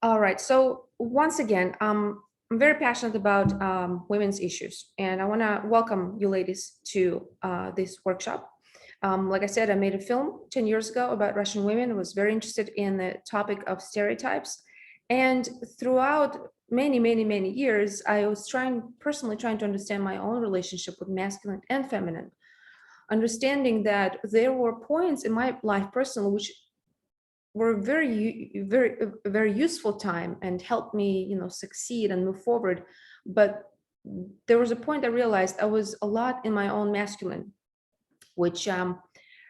All right. So once again, I'm very passionate about women's issues, and I want to welcome you ladies to this workshop. Like I said, I made a film 10 years ago about Russian women. I was very interested in the topic of stereotypes. And throughout many years, I was personally trying to understand my own relationship with masculine and feminine, understanding that there were points in my life personally which were very useful time and helped me succeed and move forward. But there was a point I realized I was a lot in my own masculine, which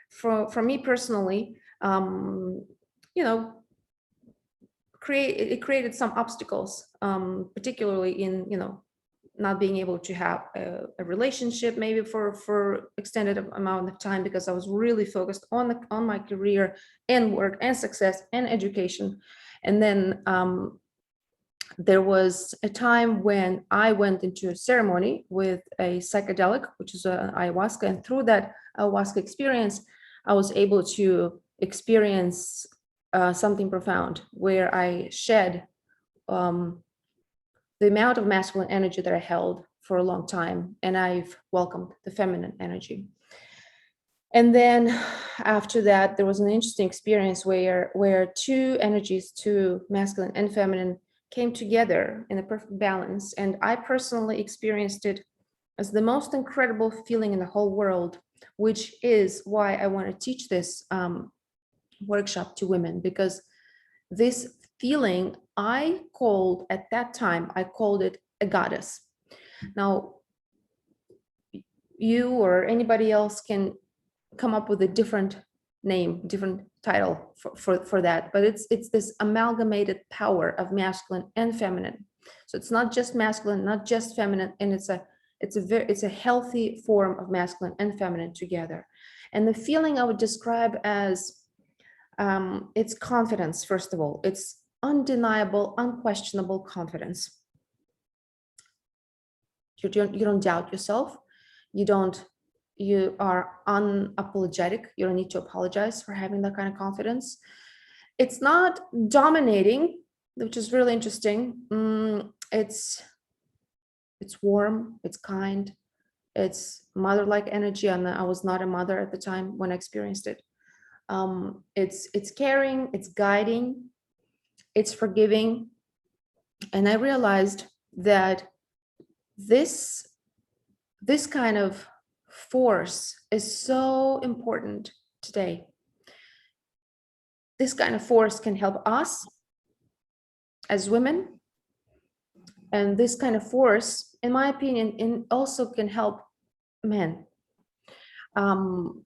for me personally, you know created some obstacles, particularly in not being able to have a relationship maybe for extended amount of time, because I was really focused on my career and work and success and education. And then there was a time when I went into a ceremony with a psychedelic, which is ayahuasca, and through that ayahuasca experience, I was able to experience something profound, where I shed the amount of masculine energy that I held for a long time, and I've welcomed the feminine energy. And then after that, there was an interesting experience where two energies, two masculine and feminine, came together in a perfect balance. And I personally experienced it as the most incredible feeling in the whole world, which is why I want to teach this workshop to women, because this feeling I called at that time, I called it a goddess. Now, you or anybody else can come up with a different name, different title for that, but it's this amalgamated power of masculine and feminine. So it's not just masculine, not just feminine, and it's a healthy form of masculine and feminine together. And the feeling I would describe as it's confidence. First of all, it's undeniable, unquestionable confidence. You don't doubt yourself. You are unapologetic. You don't need to apologize for having that kind of confidence. It's not dominating, which is really interesting. It's warm, it's kind, it's mother-like energy, and I was not a mother at the time when I experienced it. It's caring, it's guiding, it's forgiving. And I realized that this kind of force is so important today. This kind of force can help us as women, and this kind of force, in my opinion, also can help men.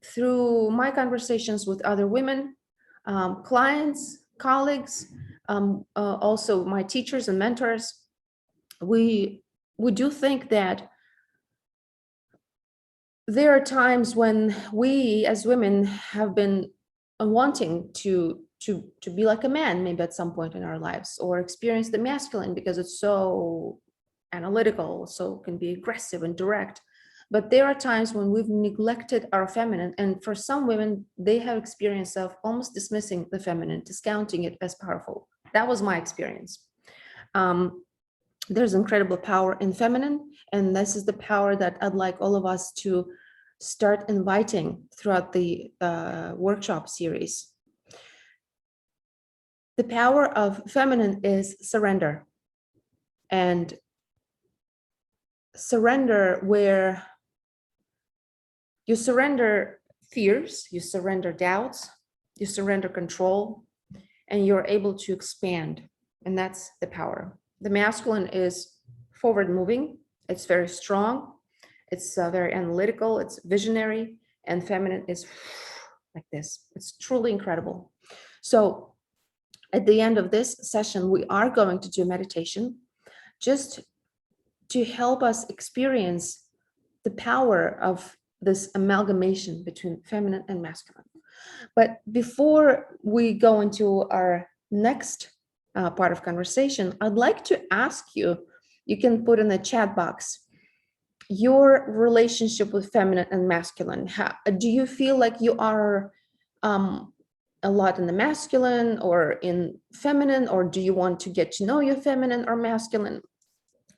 Through my conversations with other women, clients, colleagues, also my teachers and mentors, we do think that there are times when we as women have been wanting to be like a man, maybe at some point in our lives, or experience the masculine because it's so analytical, so can be aggressive and direct. But there are times when we've neglected our feminine, and for some women, they have experience of almost dismissing the feminine, discounting it as powerful. That was my experience. There's incredible power in feminine, and this is the power that I'd like all of us to start inviting throughout the workshop series. The power of feminine is surrender, and surrender where you surrender fears, you surrender doubts, you surrender control, and you're able to expand, and that's the power. The masculine is forward moving, it's very strong, it's very analytical, it's visionary, and feminine is like this. It's truly incredible. So at the end of this session, we are going to do meditation just to help us experience the power of this amalgamation between feminine and masculine. But before we go into our next part of conversation, I'd like to ask you, you can put in the chat box, your relationship with feminine and masculine. Do you feel like you are a lot in the masculine or in feminine, or do you want to get to know your feminine or masculine?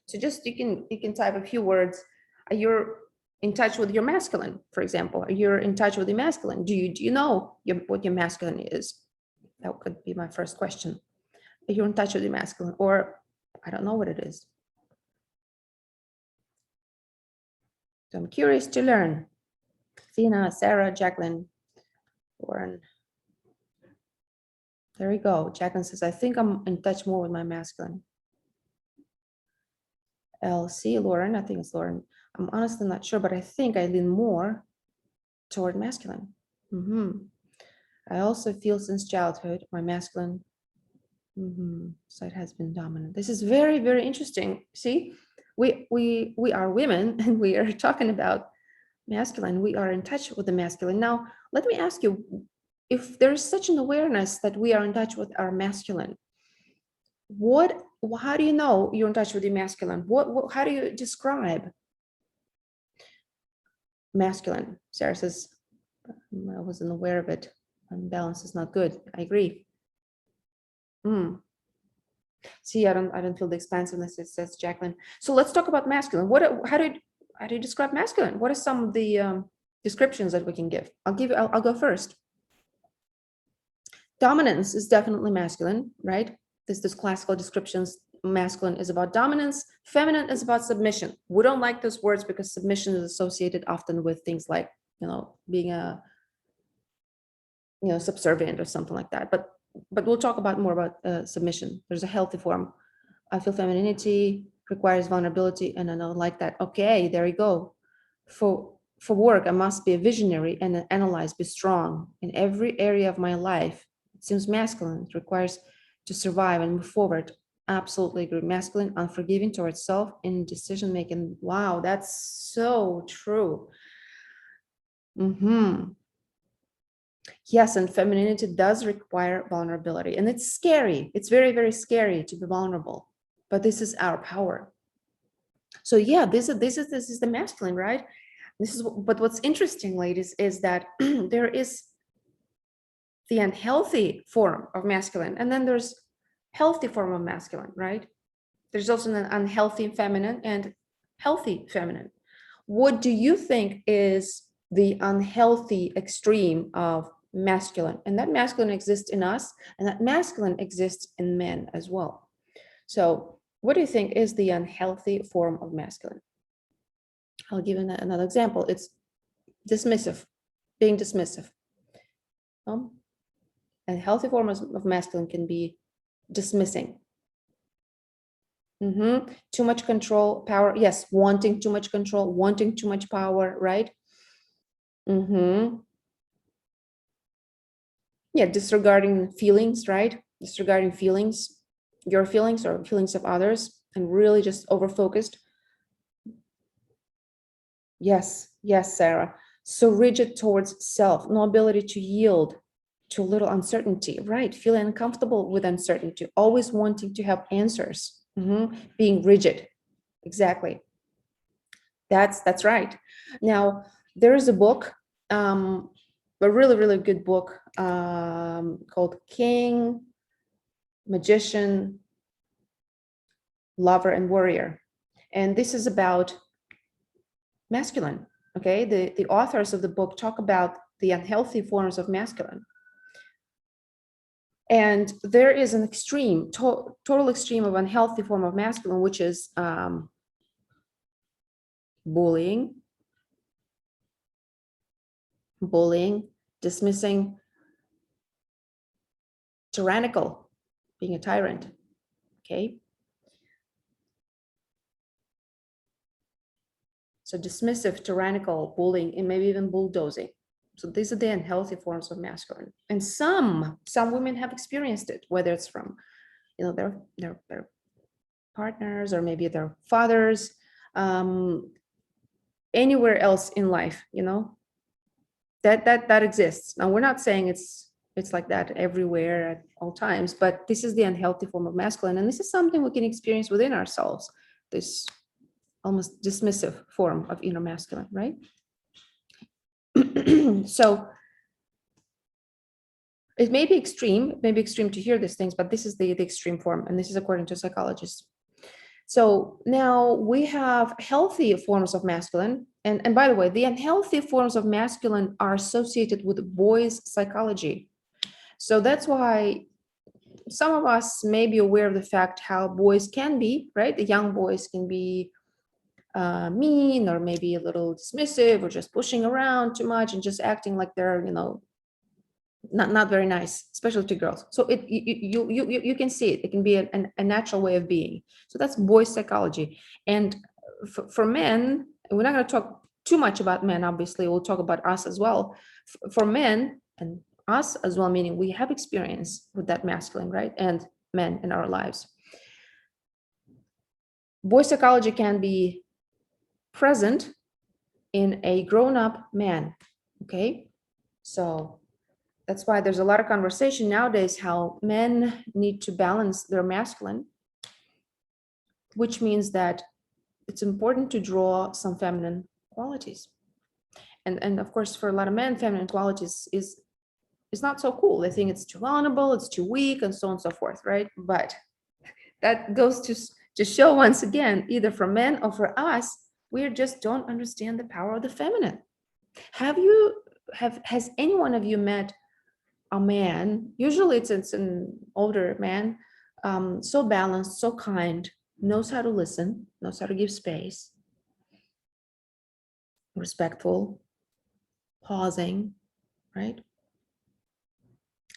So just you can type a few words. You're in touch with your masculine, for example. You're in touch with your masculine. Do you know what your masculine is? That could be my first question. You're in touch with your masculine, or I don't know what it is. So I'm curious to learn. Tina, Sarah, Jacqueline, Lauren. There we go. Jacqueline says, I think I'm in touch more with my masculine. LC, Lauren, I think it's Lauren. I'm honestly not sure, but I think I lean more toward masculine. I also feel since childhood, my masculine side has been dominant. This is very, very interesting. See, we are women and we are talking about masculine. We are in touch with the masculine. Now, let me ask you, if there is such an awareness that we are in touch with our masculine, how do you know you're in touch with your masculine? How do you describe masculine? Sarah says, I wasn't aware of it. Balance is not good. I agree. See, I don't feel the expansiveness, it says Jacqueline. So let's talk about masculine. How do you describe masculine? What are some of the descriptions that we can give? I'll go first. Dominance is definitely masculine, right? This classical descriptions. Masculine is about dominance, feminine is about submission. We don't like those words because submission is associated often with things like, being a, subservient or something like that. But we'll talk more about submission. There's a healthy form. I feel femininity requires vulnerability, and I don't like that. Okay, there you go. For work, I must be a visionary and analyze, be strong in every area of my life. It seems masculine. It requires to survive and move forward. Absolutely agree. Masculine, unforgiving towards self in decision making. Wow, that's so true. Yes, and femininity does require vulnerability, and it's scary. It's very, very scary to be vulnerable, but this is our power. So yeah, this is the masculine, right? But what's interesting, ladies, is that there is the unhealthy form of masculine, and then there's healthy form of masculine, right? There's also an unhealthy feminine and healthy feminine. What do you think is the unhealthy extreme of masculine? And that masculine exists in us, and that masculine exists in men as well. So what do you think is the unhealthy form of masculine? I'll give you another example. It's dismissive, being dismissive. A healthy form of masculine can be dismissing. Too much control, power. Yes, wanting too much control, wanting too much power, right? Yeah, disregarding feelings, right? Disregarding feelings, your feelings or feelings of others, and really just over-focused. Yes, Sarah. So rigid towards self, no ability to yield to a little uncertainty, right? Feeling uncomfortable with uncertainty, always wanting to have answers, being rigid. Exactly. That's right. Now, there is a book, a really, really good book called King, Magician, Lover, and Warrior. And this is about masculine, okay? The authors of the book talk about the unhealthy forms of masculine. And there is an extreme, total extreme of unhealthy form of masculine, which is bullying, dismissing, tyrannical, being a tyrant, okay? So dismissive, tyrannical, bullying, and maybe even bulldozing. So these are the unhealthy forms of masculine. And some women have experienced it, whether it's from, their partners or maybe their fathers, anywhere else in life, that exists. Now, we're not saying it's like that everywhere at all times, but this is the unhealthy form of masculine, and this is something we can experience within ourselves, this almost dismissive form of inner masculine, right? So It may be extreme to hear these things, but this is the extreme form, and this is according to psychologists. So now we have healthy forms of masculine. And by the way, the unhealthy forms of masculine are associated with boys' psychology. So that's why some of us may be aware of the fact how boys can be, right? The young boys can be mean, or maybe a little dismissive, or just pushing around too much and just acting like they're, not very nice, especially to girls. So you can see it. It can be a natural way of being. So that's boys' psychology. And for men, we're not going to talk too much about men. Obviously, we'll talk about us as well. For men and us as well, meaning we have experience with that masculine, right? And men in our lives. Boys' psychology can be present in a grown-up man. Okay, so that's why there's a lot of conversation nowadays how men need to balance their masculine, which means that it's important to draw some feminine qualities. And of course, for a lot of men, feminine qualities is not so cool. They think it's too vulnerable, it's too weak, and so on and so forth, right? But that goes to show once again, either for men or for us, we just don't understand the power of the feminine. Has any one of you met a man, usually it's an older man, so balanced, so kind, knows how to listen, knows how to give space, respectful, pausing, right?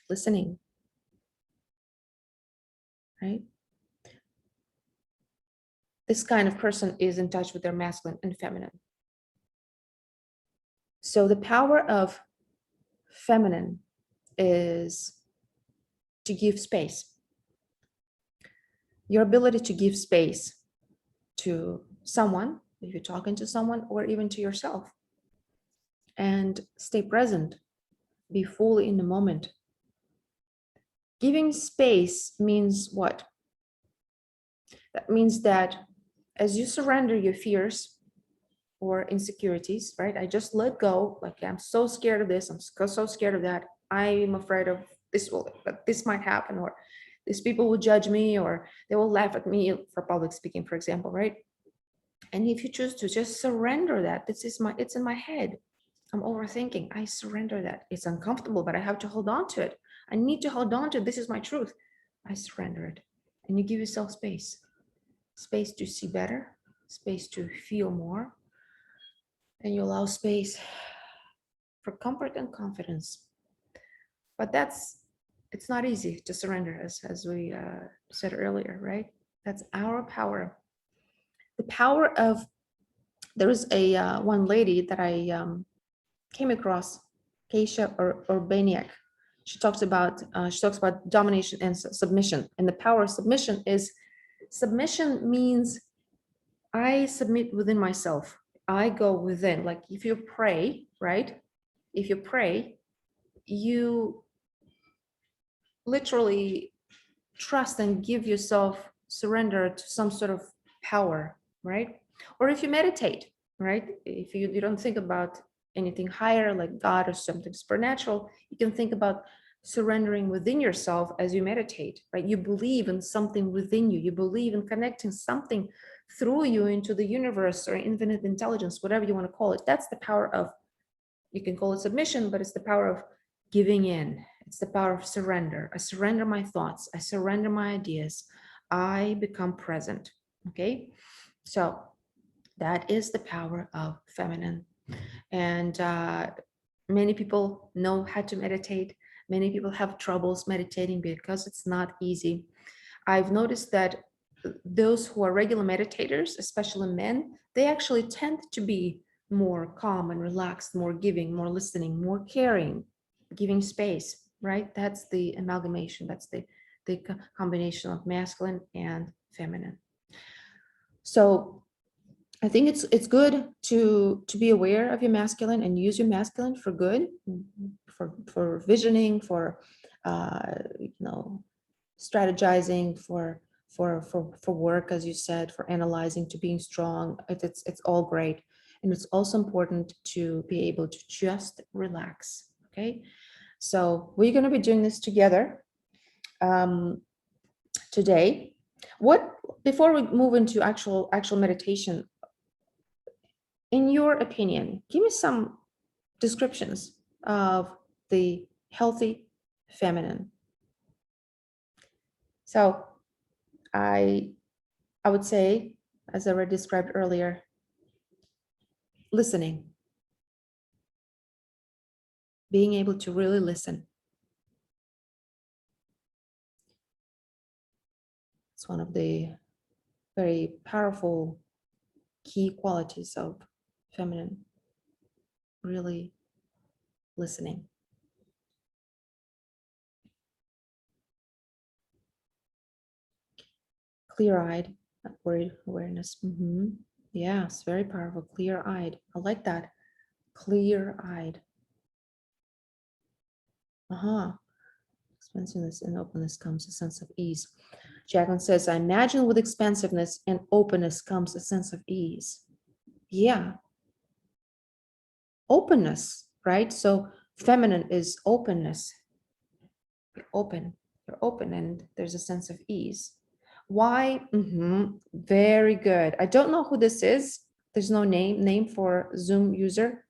Listening, right? This kind of person is in touch with their masculine and feminine. So the power of feminine is to give space. Your ability to give space to someone, if you're talking to someone, or even to yourself, and stay present, be fully in the moment. Giving space means what? That means that as you surrender your fears or insecurities, right? I just let go, like I'm so scared of this, I'm so scared of that. I'm afraid of this might happen, or these people will judge me, or they will laugh at me for public speaking, for example, right? And if you choose to just surrender that, it's in my head. I'm overthinking. I surrender that. It's uncomfortable, but I have to hold on to it. I need to hold on to it. This is my truth. I surrender it. And you give yourself space to see better, space to feel more. And you allow space for comfort and confidence. But it's not easy to surrender, as we said earlier, right? That's our power. The power of, there is a one lady that I came across, Keisha Urbaniak. She talks about domination and submission, and the power of submission is, submission means I submit within myself. I go within. Like if you pray, right? If you pray, you literally trust and give yourself surrender to some sort of power, right? Or if you meditate, right? If you don't think about anything higher like God or something supernatural, you can think about surrendering within yourself as you meditate, right? You believe in something within you. You believe in connecting something through you into the universe or infinite intelligence, whatever you want to call it. That's the power of, you can call it submission, but it's the power of giving in. It's the power of surrender. I surrender my thoughts. I surrender my ideas. I become present. Okay. So that is the power of feminine. And many people know how to meditate. Many people have troubles meditating because it's not easy. I've noticed that those who are regular meditators, especially men, they actually tend to be more calm and relaxed, more giving, more listening, more caring, giving space, right? That's the amalgamation. That's the combination of masculine and feminine. So I think it's good to be aware of your masculine and use your masculine for good, for visioning, for strategizing, for work, as you said, for analyzing, to being strong. It's all great, and it's also important to be able to just relax. Okay, So we're going to be doing this together today. Before we move into actual meditation, in your opinion, give me some descriptions of the healthy feminine. So I would say, as I already described earlier, listening, being able to really listen. It's one of the very powerful key qualities of feminine, really listening. Clear-eyed, awareness. Yes, very powerful. Clear-eyed. I like that. Clear-eyed. Expansiveness and openness comes a sense of ease. Jacqueline says, I imagine with expansiveness and openness comes a sense of ease. Yeah. Openness, right? So feminine is openness. You're open, and there's a sense of ease. Why? Very good. I don't know who this is. There's no name for Zoom user.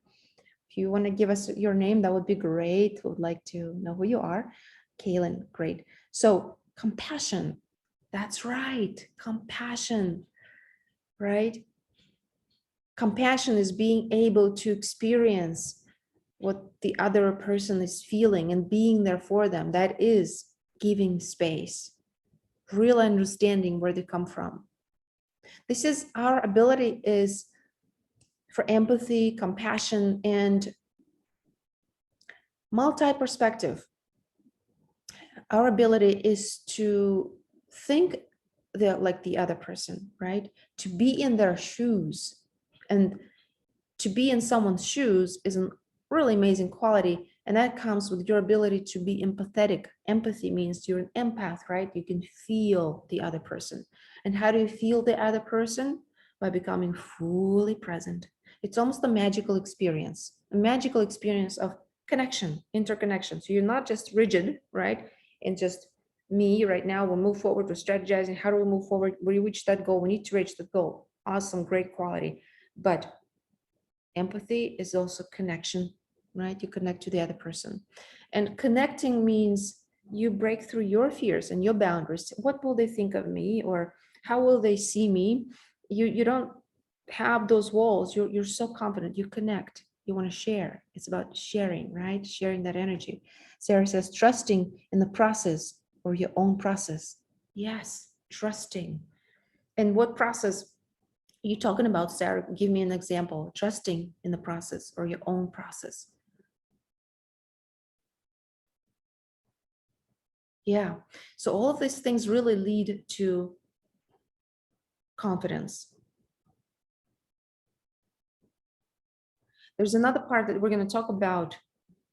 If you want to give us your name, that would be great. Would like to know who you are. Kaylin, great. So compassion, that's right. Compassion, right? Compassion is being able to experience what the other person is feeling and being there for them. That is giving space, real understanding where they come from. This is our ability is for empathy, compassion, and multi-perspective. Our ability is to think like the other person, right? To be in their shoes. And to be in someone's shoes is a really amazing quality. And that comes with your ability to be empathetic. Empathy means you're an empath, right? You can feel the other person. And how do you feel the other person? By becoming fully present. It's almost a magical experience of connection, interconnection. So you're not just rigid, right? And just me right now, we'll move forward, we're strategizing. How do we move forward? We reach that goal. We need to reach that goal. Awesome, great quality. But empathy is also connection, right? You connect to the other person. And connecting means you break through your fears and your boundaries. What will they think of me? Or how will they see me? You don't have those walls. You're so confident. You connect. You want to share. It's about sharing, right? Sharing that energy. Sarah says, trusting in the process or your own process. Yes, trusting. And what process are you talking about, Sarah? Give me an example. Trusting in the process or your own process. Yeah. So all of these things really lead to confidence. There's another part that we're going to talk about,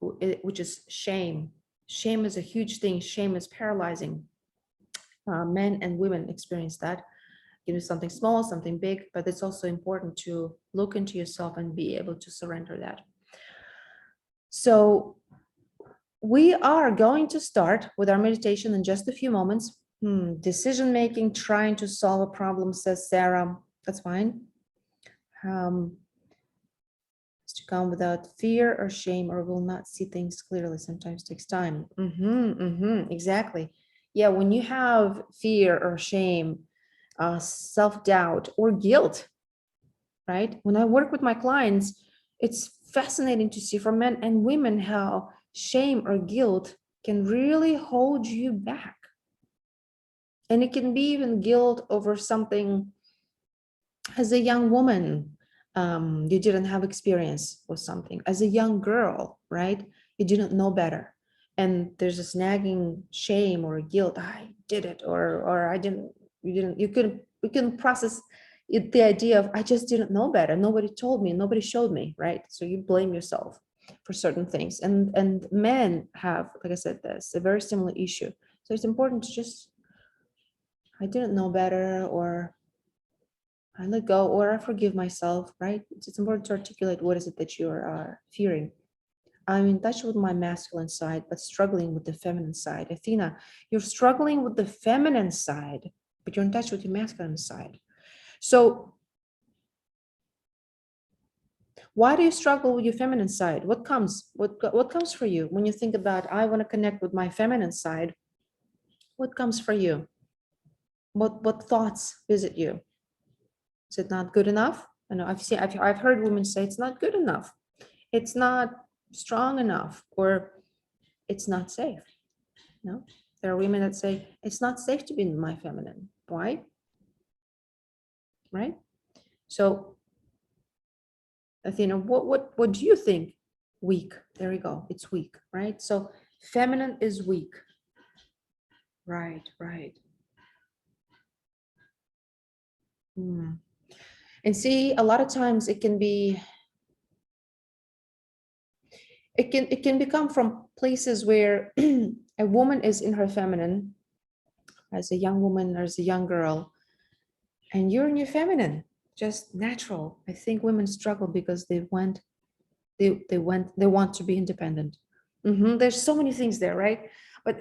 which is shame. Shame is a huge thing. Shame is paralyzing. Men and women experience that. You know, something small, something big, but it's also important to look into yourself and be able to surrender that. So we are going to start with our meditation in just a few moments. Decision making, trying to solve a problem, says Sarah. That's fine. To come without fear or shame, or will not see things clearly. Sometimes takes time. Exactly. Yeah, when you have fear or shame, self-doubt or guilt, right? When I work with my clients, it's fascinating to see for men and women how shame or guilt can really hold you back. And it can be even guilt over something as a young woman. You didn't have experience with something. As a young girl, right? You didn't know better. And there's this nagging shame or guilt. I did it, or I didn't, you couldn't process the idea of I just didn't know better. Nobody told me, nobody showed me, right? So you blame yourself for certain things. And men have, like I said, this a very similar issue. So it's important to just, I didn't know better, or I let go, or I forgive myself, right? It's important to articulate what is it that you're fearing. I'm in touch with my masculine side, but struggling with the feminine side. Athena, you're struggling with the feminine side, but you're in touch with your masculine side. So why do you struggle with your feminine side? What comes for you when you think about, I want to connect with my feminine side? What comes for you? What thoughts visit you? Is it not good enough? I know I've heard women say it's not good enough. It's not strong enough, or it's not safe. No, there are women that say it's not safe to be in my feminine. Why? Right? So, Athena, what do you think? Weak. There we go. It's weak, right? So feminine is weak. Right, right. Hmm. And see, a lot of times it can be, it can become from places where a woman is in her feminine as a young woman or as a young girl, and you're in your feminine, just natural. I think women struggle because they want to be independent. There's so many things there, right? But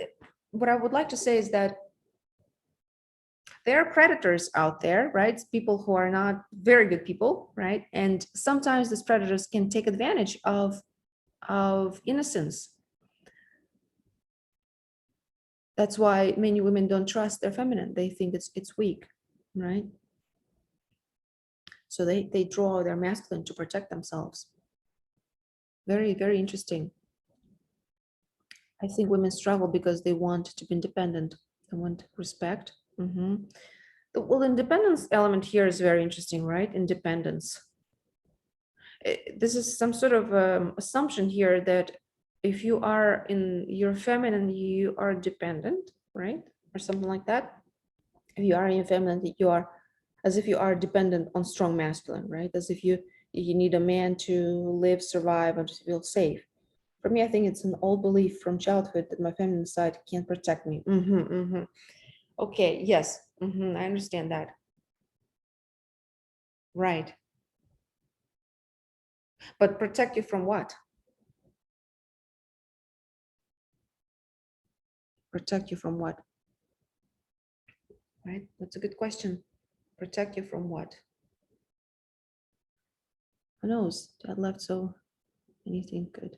what I would like to say is that there are predators out there, right? People who are not very good people, right? And sometimes these predators can take advantage of innocence. That's why many women don't trust their feminine. They think it's weak, right? So they draw their masculine to protect themselves. Very, very interesting. I think women struggle because they want to be independent. They want respect. Well, independence element here is very interesting, right? Independence. This is some sort of assumption here that if you are in your feminine, you are dependent, right? Or something like that. If you are in your feminine, you are as if you are dependent on strong masculine, right? As if you need a man to live, survive, and to feel safe. For me, I think it's an old belief from childhood that my feminine side can't protect me. Okay, yes, I understand that. Right. But protect you from what? Protect you from what? Right? That's a good question. Protect you from what? Who knows? Dad left, so anything could.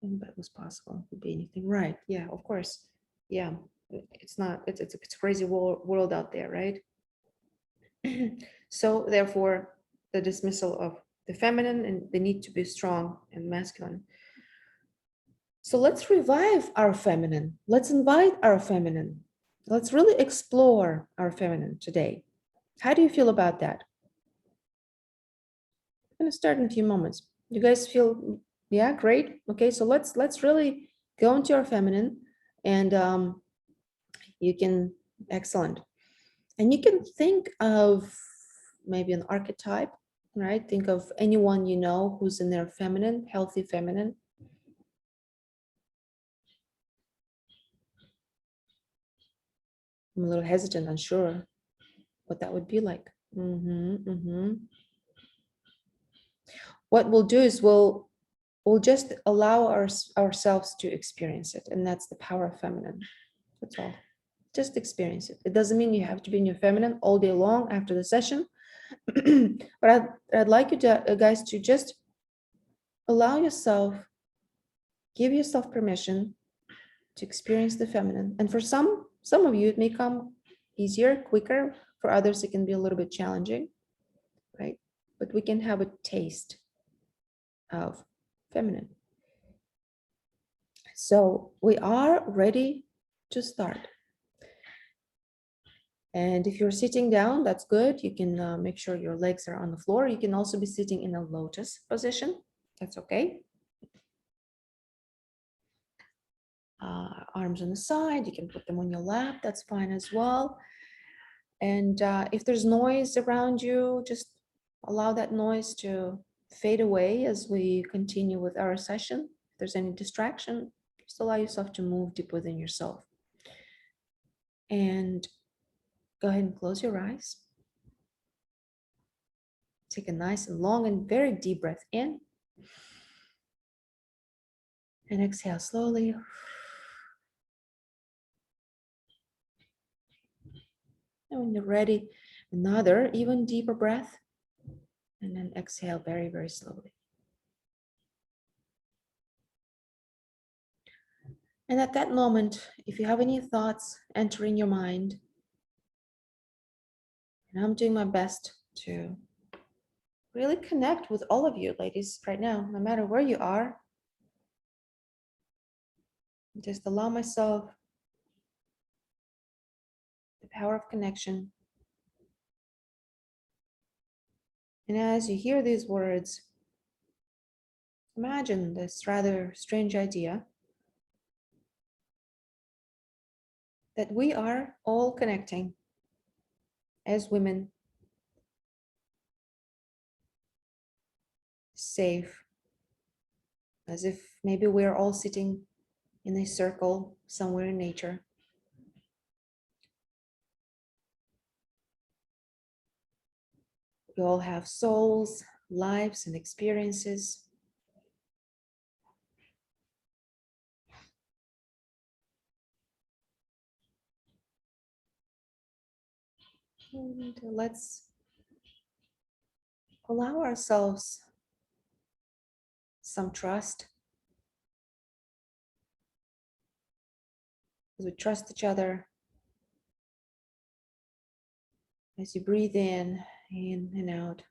That was possible. Could be anything. Right. Yeah, of course. Yeah. It's not, it's a crazy world out there, right? So therefore, the dismissal of the feminine and the need to be strong and masculine. So let's revive our feminine. Let's invite our feminine. Let's really explore our feminine today. How do you feel about that? I'm gonna start in a few moments. You guys feel, yeah, great. Okay, so let's really go into our feminine, and you can, excellent. And you can think of maybe an archetype, right? Think of anyone you know who's in their feminine, healthy feminine. I'm a little hesitant, unsure what that would be like. What we'll do is we'll just allow ourselves to experience it, and that's the power of feminine. That's all. Just experience it. It doesn't mean you have to be in your feminine all day long after the session. But I'd like you to, guys, to just allow yourself, give yourself permission to experience the feminine. And for some of you, it may come easier, quicker. For others, it can be a little bit challenging, right? But we can have a taste of feminine. So we are ready to start. And if you're sitting down, that's good. You can make sure your legs are on the floor. You can also be sitting in a lotus position. That's okay. Arms on the side, you can put them on your lap. That's fine as well. And if there's noise around you, just allow that noise to fade away as we continue with our session. If there's any distraction, just allow yourself to move deep within yourself. And go ahead and close your eyes. Take a nice and long and very deep breath in. And exhale slowly. And when you're ready, another even deeper breath. And then exhale very, very slowly. And at that moment, if you have any thoughts entering your mind, and I'm doing my best to really connect with all of you, ladies, right now, no matter where you are, just allow myself the power of connection. And as you hear these words, imagine this rather strange idea that we are all connecting as women, safe, as if maybe we're all sitting in a circle somewhere in nature. We all have souls, lives, and experiences. And let's allow ourselves some trust as we trust each other. As you breathe in and out.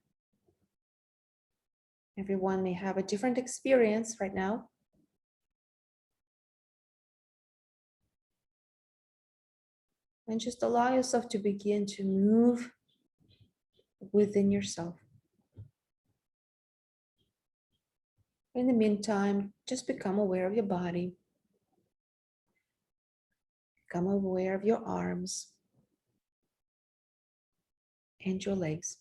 Everyone may have a different experience right now. And just allow yourself to begin to move within yourself. In the meantime, just become aware of your body. Become aware of your arms and your legs.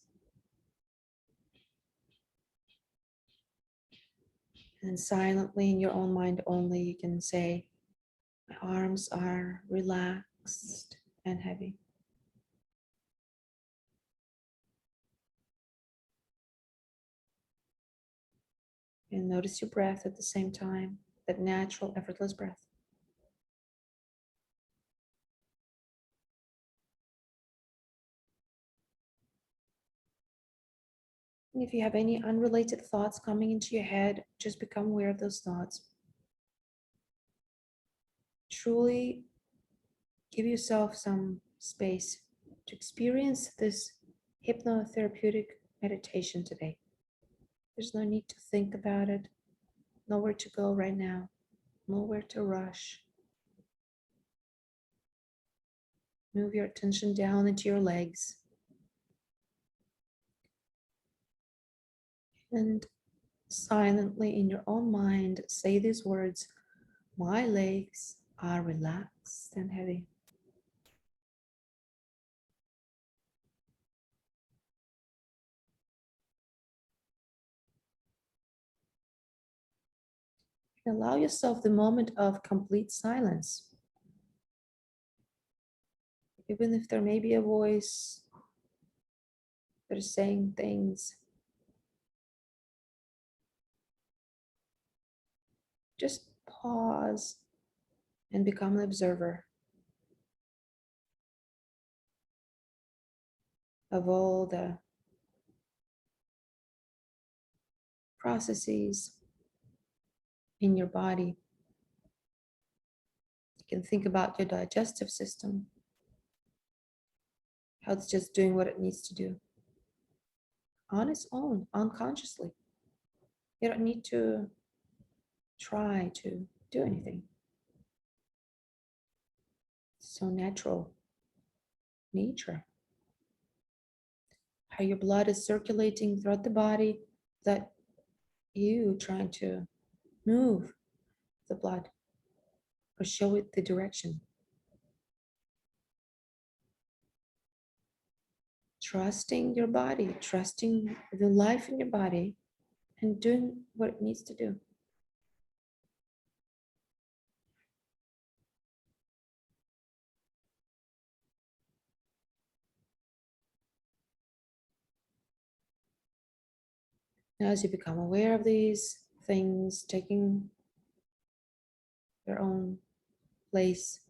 And silently in your own mind only, you can say, my arms are relaxed and heavy. And notice your breath at the same time, that natural, effortless breath. And if you have any unrelated thoughts coming into your head, just become aware of those thoughts. Truly give yourself some space to experience this hypnotherapeutic meditation today. There's no need to think about it, nowhere to go right now, nowhere to rush. Move your attention down into your legs. And silently in your own mind, say these words, my legs are relaxed and heavy. Allow yourself the moment of complete silence. Even if there may be a voice that is saying things, just pause and become an observer of all the processes in your body. You can think about your digestive system, how it's just doing what it needs to do on its own, unconsciously. You don't need to try to do anything. It's so natural nature. How your blood is circulating throughout the body, that you trying to move the blood or show it the direction. Trusting your body, trusting the life in your body, and doing what it needs to do. Now, as you become aware of these things, taking their own place.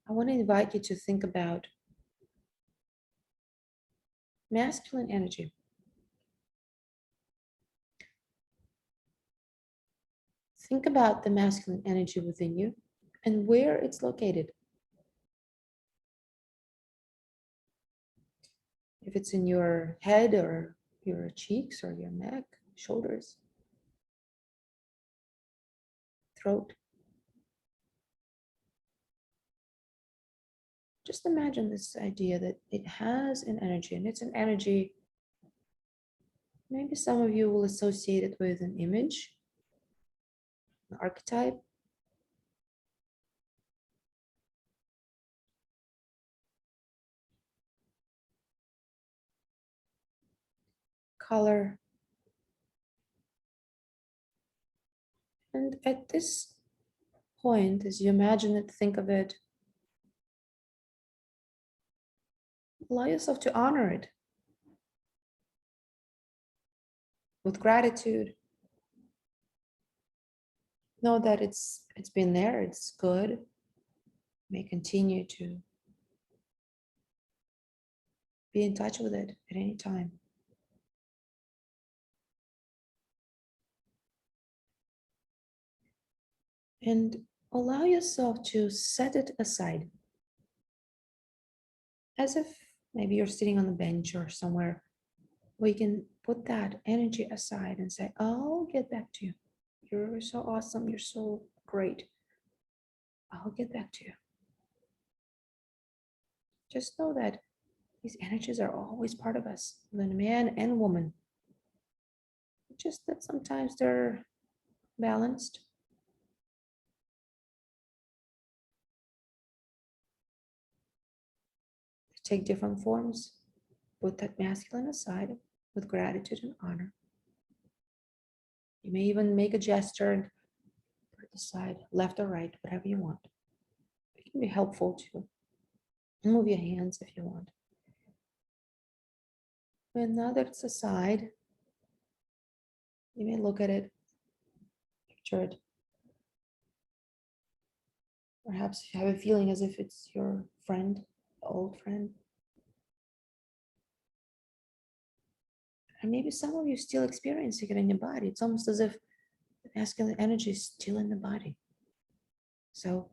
I want to invite you to think about masculine energy. Think about the masculine energy within you and where it's located. If it's in your head or your cheeks or your neck, shoulders, throat. Just imagine this idea that it has an energy, and it's an energy. Maybe some of you will associate it with an image, an archetype. Color. And at this point, as you imagine it, think of it, allow yourself to honor it with gratitude. Know that it's been there, it's good. You may continue to be in touch with it at any time. And allow yourself to set it aside. As if maybe you're sitting on the bench or somewhere where you can put that energy aside and say, I'll get back to you. You're so awesome. You're so great. I'll get back to you. Just know that these energies are always part of us, within man and woman. Just that sometimes they're balanced. They take different forms. Put that masculine aside with gratitude and honor. You may even make a gesture and put it aside, left or right, whatever you want. It can be helpful to move your hands if you want. And now that it's aside, you may look at it, picture it. Perhaps you have a feeling as if it's your friend, old friend. And maybe some of you still experiencing it in your body. It's almost as if the masculine energy is still in the body. So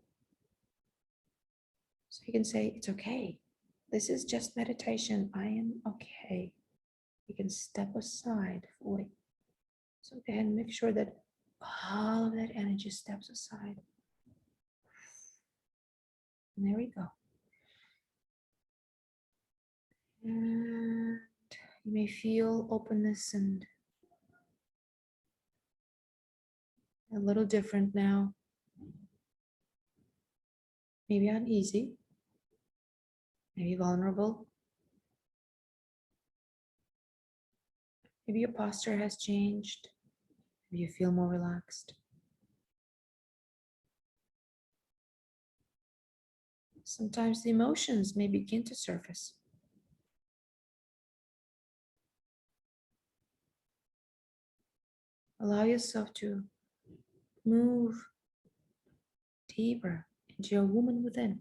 you can say, it's okay. This is just meditation. I am okay. You can step aside fully. So go ahead and make sure that all of that energy steps aside. And there we go. And you may feel openness and a little different now. Maybe uneasy. Maybe vulnerable. Maybe your posture has changed. Maybe you feel more relaxed. Sometimes the emotions may begin to surface. Allow yourself to move deeper into your woman within.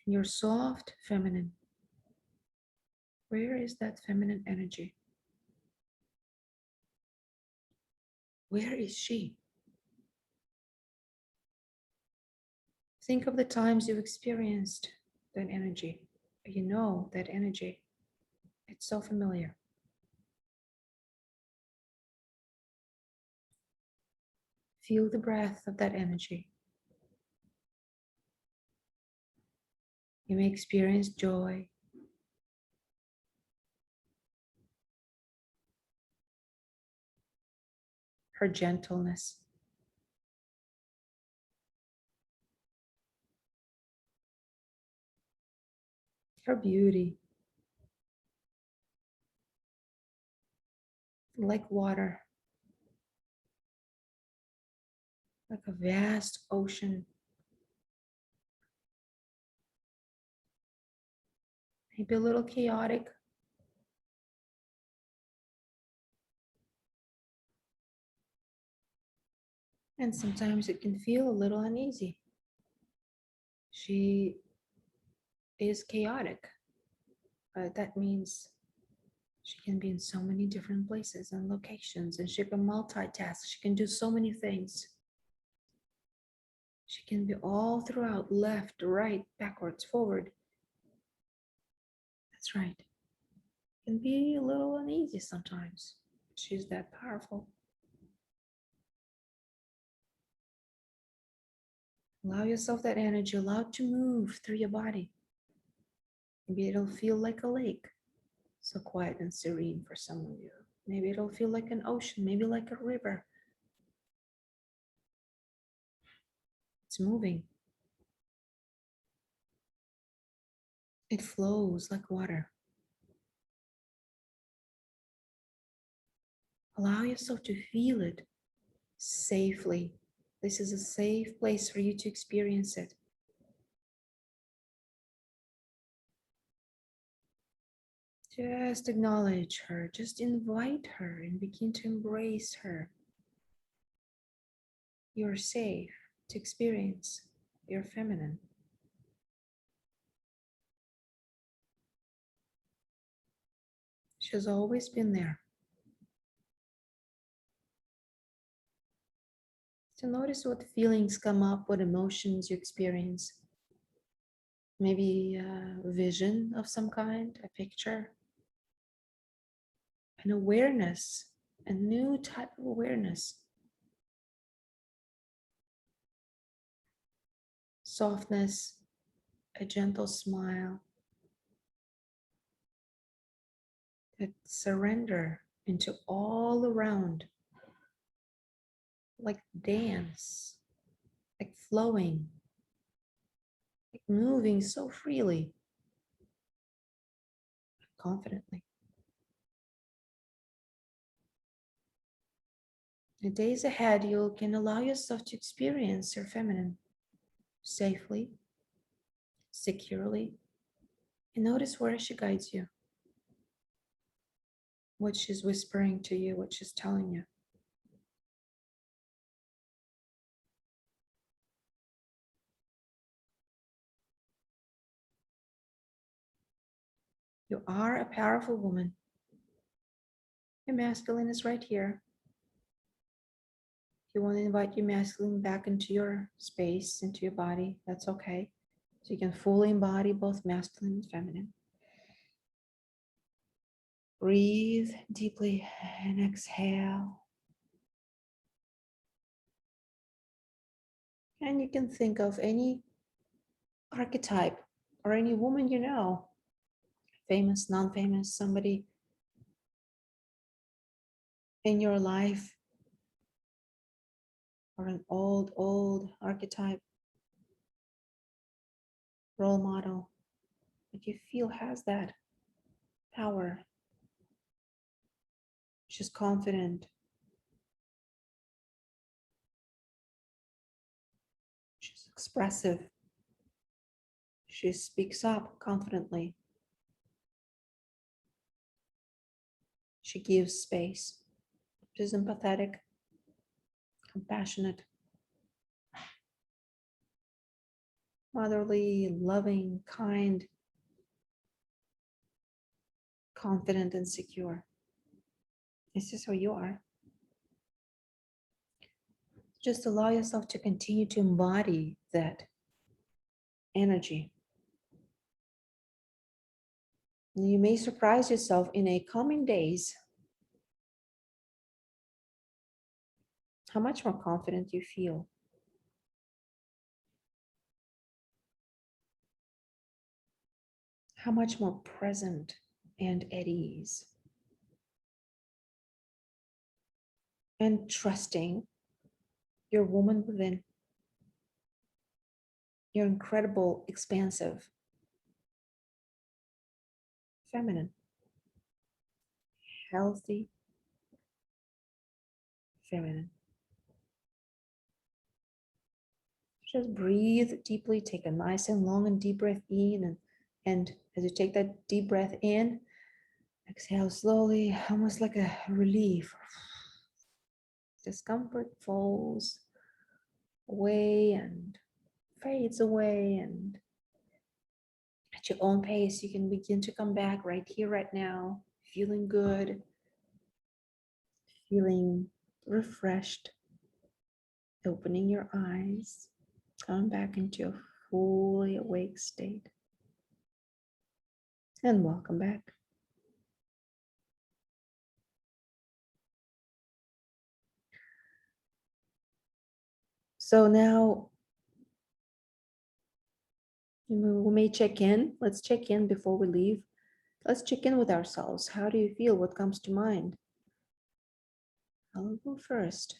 And your soft feminine. Where is that feminine energy? Where is she? Think of the times you've experienced that energy. You know that energy. It's so familiar. Feel the breath of that energy. You may experience joy. Her gentleness. Her beauty. Like water. Like a vast ocean. Maybe a little chaotic. And sometimes it can feel a little uneasy. She is chaotic. That means she can be in so many different places and locations, and she can multitask. She can do so many things. She can be all throughout, left, right, backwards, forward. That's right. Can be a little uneasy sometimes. She's that powerful. Allow yourself that energy, allow it to move through your body. Maybe it'll feel like a lake, so quiet and serene for some of you. Maybe it'll feel like an ocean, maybe like a river. It's moving. It flows like water. Allow yourself to feel it safely. This is a safe place for you to experience it. Just acknowledge her, just invite her and begin to embrace her. You're safe to experience your feminine. She's always been there. So notice what feelings come up, what emotions you experience. Maybe a vision of some kind, a picture, an awareness, a new type of awareness. Softness, a gentle smile, that surrender into all around, like dance, like flowing, like moving so freely, confidently. The days ahead, you can allow yourself to experience your feminine safely, securely, and notice where she guides you, what she's whispering to you, what she's telling you. You are a powerful woman. Your masculine is right here. If you want to invite your masculine back into your space, into your body, that's okay. So you can fully embody both masculine and feminine. Breathe deeply and exhale. And you can think of any archetype or any woman you know, famous, non-famous, somebody in your life, or an old archetype, role model that you feel has that power. She's confident. She's expressive. She speaks up confidently. She gives space. She's empathetic, compassionate, motherly, loving, kind, confident, and secure. This is who you are. Just allow yourself to continue to embody that energy. You may surprise yourself in a coming days how much more confident you feel. How much more present and at ease. And trusting your woman within. Your incredible, expansive, feminine, healthy, feminine. Just breathe deeply, take a nice and long and deep breath in, and as you take that deep breath in, exhale slowly, almost like a relief. Discomfort falls, away and fades away, and at your own pace, you can begin to come back right here, right now, feeling good, feeling refreshed, opening your eyes, coming back into a fully awake state. And welcome back. So now we may check in. Let's check in before we leave. Let's check in with ourselves. How do you feel? What comes to mind? I'll go first.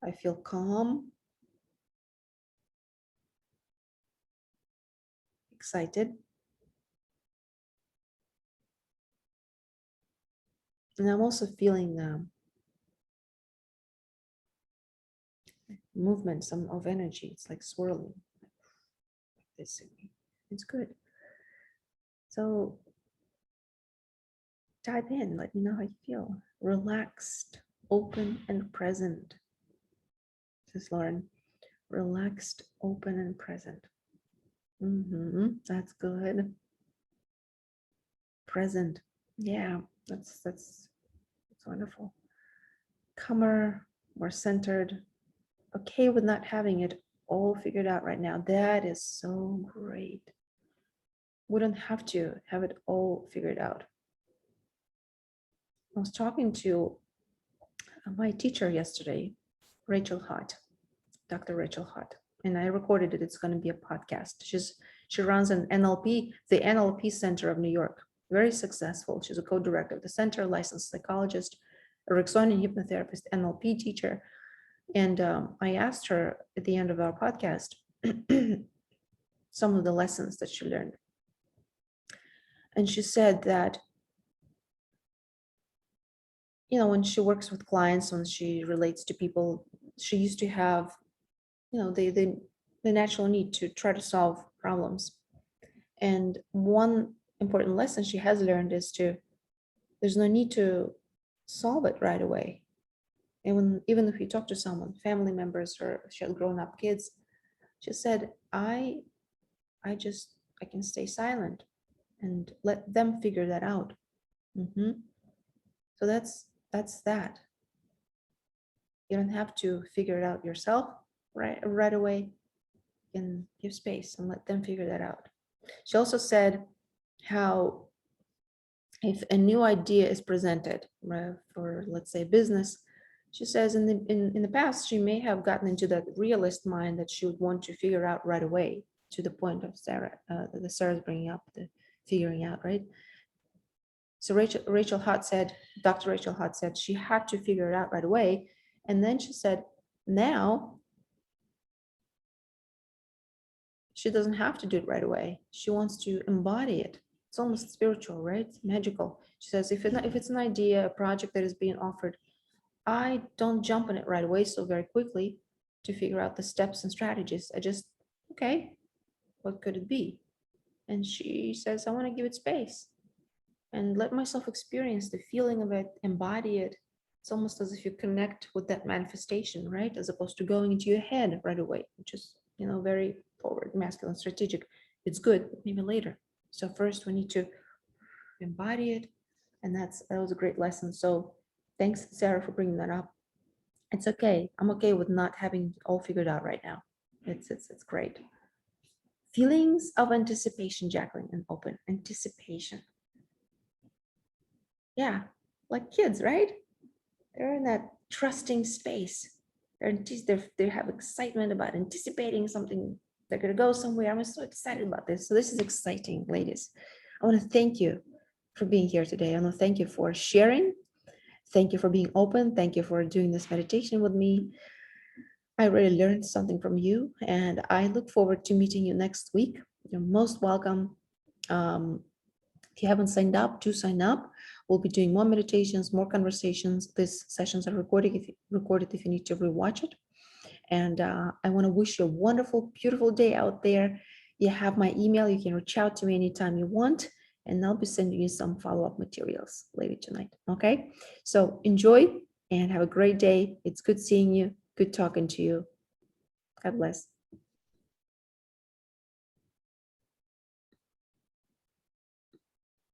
I feel calm, excited, and I'm also feeling movement, some of energy. It's like swirling. It's good. So dive in. Let me know how you feel. Relaxed, open, and present. This is Lauren. Relaxed, open, and present. That's good. Present. Yeah, that's wonderful. Calmer, more centered. Okay with not having it all figured out right now. That is so great. We don't have to have it all figured out. I was talking to my teacher yesterday, Rachel Hott, Dr. Rachel Hott, and I recorded it. It's going to be a podcast. She runs an NLP, the NLP Center of New York. Very successful. She's a co-director of the center, licensed psychologist, Ericksonian hypnotherapist, NLP teacher. And I asked her at the end of our podcast some of the lessons that she learned. And she said that, you know, when she works with clients, when she relates to people, she used to have, you know, the natural need to try to solve problems. And one important lesson she has learned is there's no need to solve it right away. And even if you talk to someone, family members, or she had grown up kids, she said, I can stay silent and let them figure that out. So that's that. You don't have to figure it out yourself right away. You can give space and let them figure that out. She also said how if a new idea is presented for, let's say, business, she says in the past, she may have gotten into that realist mind that she would want to figure out right away, to the point of Sarah, that Sarah's bringing up, the figuring out, right? So Rachel Hott said, Dr. Rachel Hott said she had to figure it out right away. And then she said, now she doesn't have to do it right away. She wants to embody it. It's almost spiritual, right? It's magical. She says, if it's an idea, a project that is being offered, I don't jump on it right away so very quickly to figure out the steps and strategies. I just, okay, what could it be? And she says, I want to give it space and let myself experience the feeling of it, embody it. It's almost as if you connect with that manifestation, right? As opposed to going into your head right away, which is, you know, very forward, masculine, strategic. It's good, but maybe later. So first we need to embody it. And that was a great lesson. So thanks, Sarah, for bringing that up. It's okay. I'm okay with not having it all figured out right now. It's great. Feelings of anticipation, Jacqueline, and open anticipation. Yeah, like kids, right? They're in that trusting space. They have excitement about anticipating something. They're going to go somewhere. I'm so excited about this. So this is exciting, ladies. I want to thank you for being here today. I want to thank you for sharing. Thank you for being open. Thank you for doing this meditation with me. I really learned something from you, and I look forward to meeting you next week. You're most welcome. If you haven't signed up, do sign up. We'll be doing more meditations, more conversations. These sessions are recorded if you need to rewatch it. And I want to wish you a wonderful, beautiful day out there. You have my email. You can reach out to me anytime you want. and I'll be sending you some follow-up materials later tonight. Okay, so enjoy and have a great day. It's good seeing you, good talking to you. God bless.